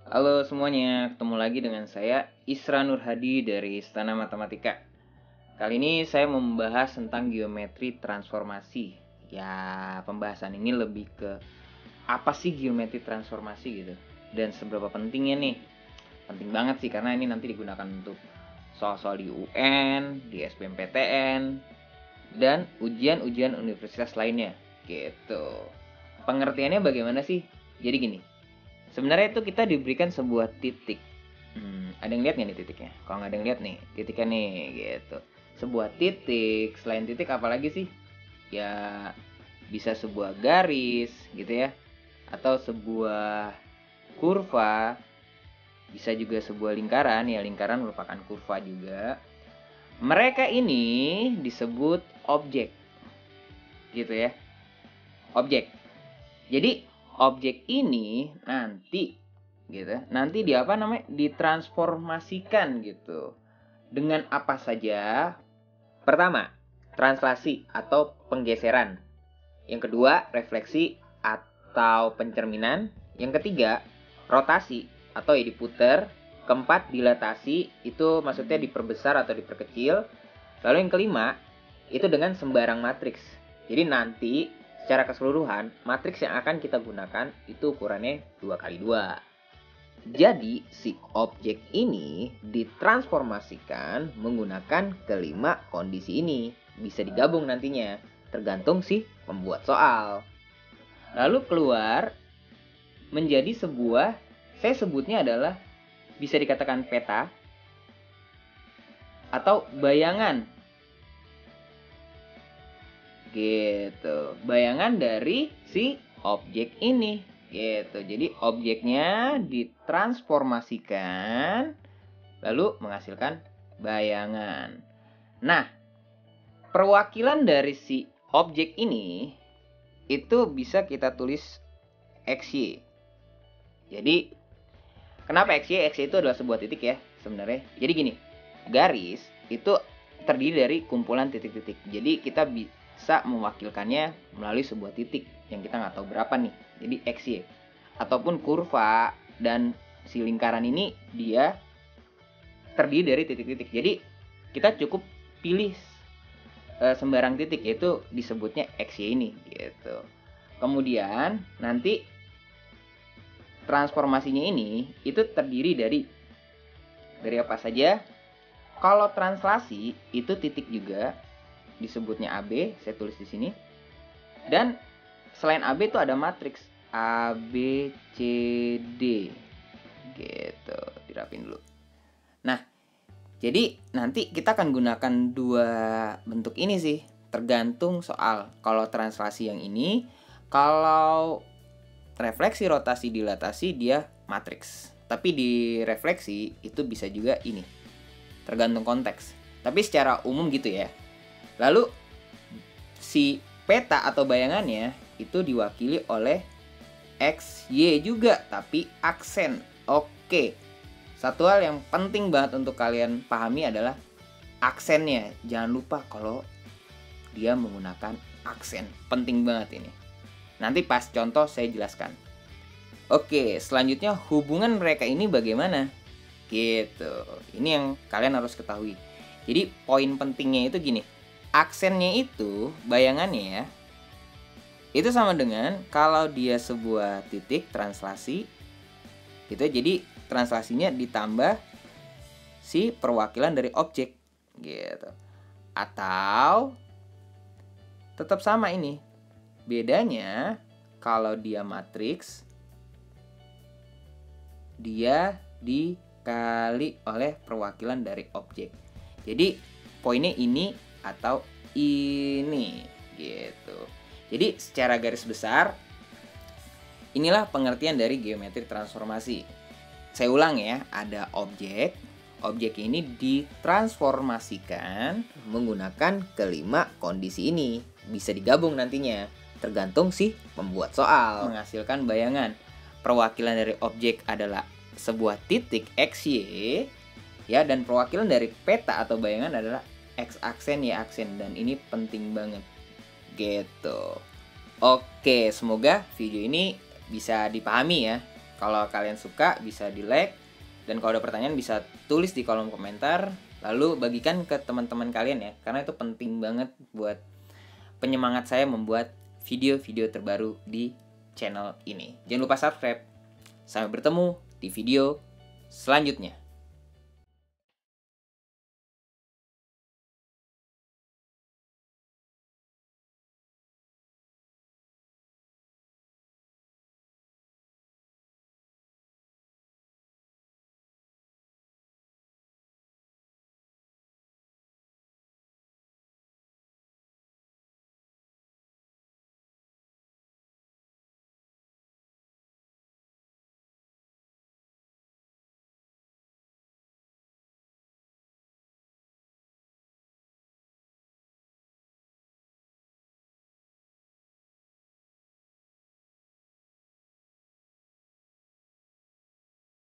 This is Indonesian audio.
Halo semuanya, ketemu lagi dengan saya Isra Nur Hadi dari Istana Matematika. Kali ini saya membahas tentang geometri transformasi. Ya, pembahasan ini lebih ke apa sih geometri transformasi gitu, dan seberapa pentingnya nih. Penting banget sih karena ini nanti digunakan untuk soal-soal di UN, di SBMPTN, dan ujian-ujian universitas lainnya gitu. Pengertiannya bagaimana sih? Jadi gini, sebenarnya itu kita diberikan sebuah titik. Ada yang lihat nggak nih titiknya? Kalau nggak ada yang lihat nih, titiknya nih gitu. Sebuah titik, selain titik apalagi sih? Ya bisa sebuah garis gitu ya, atau sebuah kurva, bisa juga sebuah lingkaran. Ya lingkaran merupakan kurva juga. Mereka ini disebut objek gitu ya. Objek. Jadi objek ini nanti gitu, nanti di apa namanya, ditransformasikan gitu. Dengan apa saja? Pertama, translasi atau penggeseran. Yang kedua, refleksi atau pencerminan. Yang ketiga, rotasi atau ya diputer. Keempat, dilatasi, itu maksudnya diperbesar atau diperkecil. Lalu yang kelima, itu dengan sembarang matriks. Jadi nanti secara keseluruhan, matriks yang akan kita gunakan itu ukurannya 2x2. Jadi, si objek ini ditransformasikan menggunakan kelima kondisi ini. Bisa digabung nantinya, tergantung si pembuat soal. Lalu keluar menjadi sebuah, saya sebutnya adalah bisa dikatakan peta atau bayangan. Gitu. Bayangan dari si objek ini. Gitu. Jadi objeknya ditransformasikan lalu menghasilkan bayangan. Nah, perwakilan dari si objek ini itu bisa kita tulis XY. Jadi kenapa XY? XY itu adalah sebuah titik ya sebenarnya. Jadi gini, garis itu terdiri dari kumpulan titik-titik. Jadi kita bisa mewakilkannya melalui sebuah titik yang kita nggak tahu berapa nih. Jadi XY. Ataupun kurva dan si lingkaran ini dia terdiri dari titik-titik. Jadi kita cukup pilih sembarang titik, yaitu disebutnya XY ini gitu. Kemudian nanti transformasinya ini itu terdiri dari apa saja? Kalau translasi itu titik juga, disebutnya AB, saya tulis di sini. Dan selain AB itu ada matriks A, B, C, D. Gitu, dirapin dulu. Nah, jadi nanti kita akan gunakan dua bentuk ini sih, tergantung soal. Kalau translasi yang ini, kalau refleksi, rotasi, dilatasi dia matriks. Tapi di refleksi itu bisa juga ini, tergantung konteks. Tapi secara umum gitu ya. Lalu si peta atau bayangannya itu diwakili oleh XY juga, tapi aksen. Oke. Satu hal yang penting banget untuk kalian pahami adalah aksennya. Jangan lupa kalau dia menggunakan aksen. Penting banget ini. Nanti pas contoh saya jelaskan. Oke, selanjutnya hubungan mereka ini bagaimana? Gitu. Ini yang kalian harus ketahui. Jadi poin pentingnya itu gini. Aksennya itu, bayangannya ya, itu sama dengan kalau dia sebuah titik translasi gitu. Jadi translasinya ditambah si perwakilan dari objek gitu. Atau tetap sama ini. Bedanya kalau dia matriks, dia dikali oleh perwakilan dari objek. Jadi poinnya ini atau ini gitu. Jadi secara garis besar inilah pengertian dari geometri transformasi. Saya ulang ya, ada objek. Objek ini ditransformasikan menggunakan kelima kondisi ini. Bisa digabung nantinya, tergantung si pembuat soal. Menghasilkan bayangan. Perwakilan dari objek adalah sebuah titik XY ya, dan perwakilan dari peta atau bayangan adalah X aksen, Y aksen, dan ini penting banget gitu. Oke, semoga video ini bisa dipahami ya. Kalau kalian suka bisa di like, dan kalau ada pertanyaan bisa tulis di kolom komentar. Lalu bagikan ke teman-teman kalian ya, karena itu penting banget buat penyemangat saya membuat video-video terbaru di channel ini. Jangan lupa subscribe. Sampai bertemu di video selanjutnya.